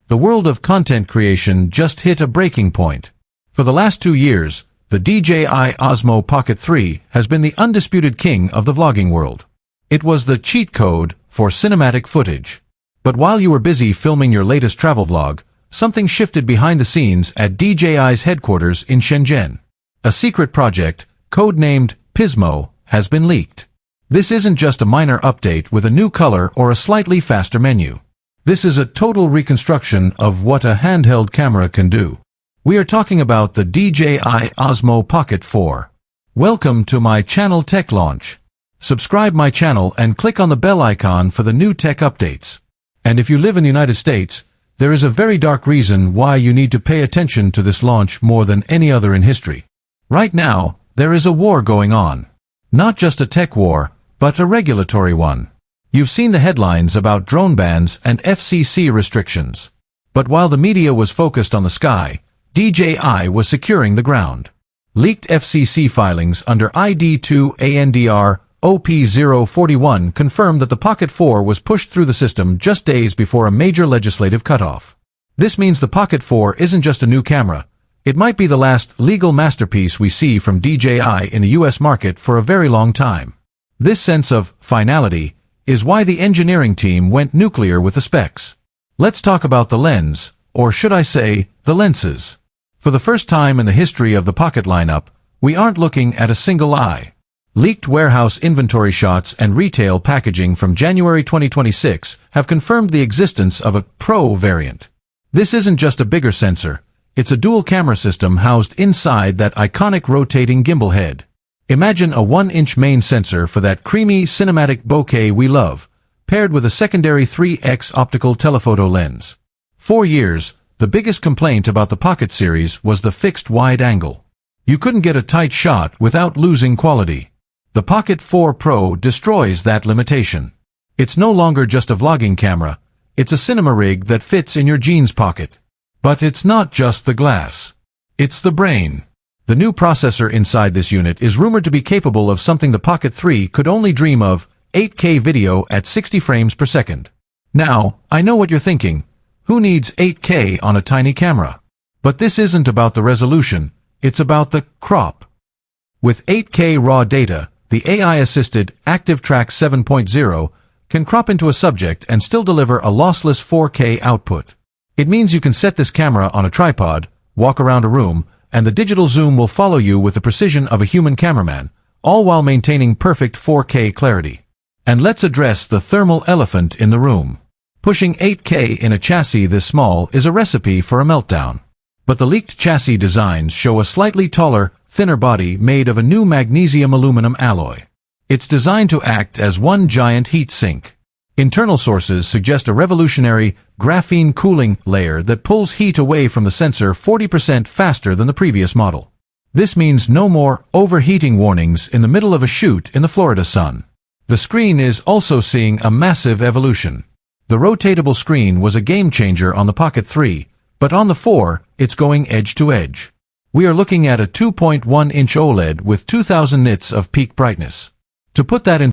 the world of content creation just hit a breaking point. For the last 2 years, the DJI Osmo Pocket 3 has been the undisputed king of the vlogging world. It was the cheat code for cinematic footage. But while you were busy filming your latest travel vlog, something shifted behind the scenes at DJI's headquarters in Shenzhen. A secret project, codenamed Pismo, has been leaked. This isn't just a minor update with a new color or a slightly faster menu. This is a total reconstruction of what a handheld camera can do. We are talking about the DJI Osmo Pocket 4. Welcome to my channel Tech Launch. Subscribe my channel and click on the bell icon for the new tech updates. And if you live in the United States, there is a very dark reason why you need to pay attention to this launch more than any other in history. Right now, there is a war going on. Not just a tech war, but a regulatory one. You've seen the headlines about drone bans and FCC restrictions. But while the media was focused on the sky, DJI was securing the ground. Leaked FCC filings under ID2 ANDR OP041 confirmed that the Pocket 4 was pushed through the system just days before a major legislative cutoff. This means the Pocket 4 isn't just a new camera. It might be the last legal masterpiece we see from DJI in the US market for a very long time. This sense of finality is why the engineering team went nuclear with the specs. Let's talk about the lens, or should I say, the lenses. For the first time in the history of the Pocket lineup, we aren't looking at a single eye. Leaked warehouse inventory shots and retail packaging from January 2026 have confirmed the existence of a Pro variant. This isn't just a bigger sensor, it's a dual camera system housed inside that iconic rotating gimbal head. Imagine a 1-inch main sensor for that creamy cinematic bokeh we love, paired with a secondary 3x optical telephoto lens. For years, the biggest complaint about the Pocket series was the fixed wide angle. You couldn't get a tight shot without losing quality. The Pocket 4 Pro destroys that limitation. It's no longer just a vlogging camera, it's a cinema rig that fits in your jeans pocket. But it's not just the glass. It's the brain. The new processor inside this unit is rumored to be capable of something the Pocket 3 could only dream of, 8K video at 60 frames per second. Now, I know what you're thinking. Who needs 8K on a tiny camera? But this isn't about the resolution, it's about the crop. With 8K raw data, the AI-assisted Active Track 7.0 can crop into a subject and still deliver a lossless 4K output. It means you can set this camera on a tripod, walk around a room, and the digital zoom will follow you with the precision of a human cameraman, all while maintaining perfect 4K clarity. And let's address the thermal elephant in the room. Pushing 8K in a chassis this small is a recipe for a meltdown. But the leaked chassis designs show a slightly taller, thinner body made of a new magnesium aluminum alloy. It's designed to act as one giant heat sink. Internal sources suggest a revolutionary graphene cooling layer that pulls heat away from the sensor 40% faster than the previous model. This means no more overheating warnings in the middle of a shoot in the Florida sun. The screen is also seeing a massive evolution. The rotatable screen was a game changer on the Pocket 3, but on the 4, it's going edge to edge. We are looking at a 2.1-inch OLED with 2000 nits of peak brightness. To put that in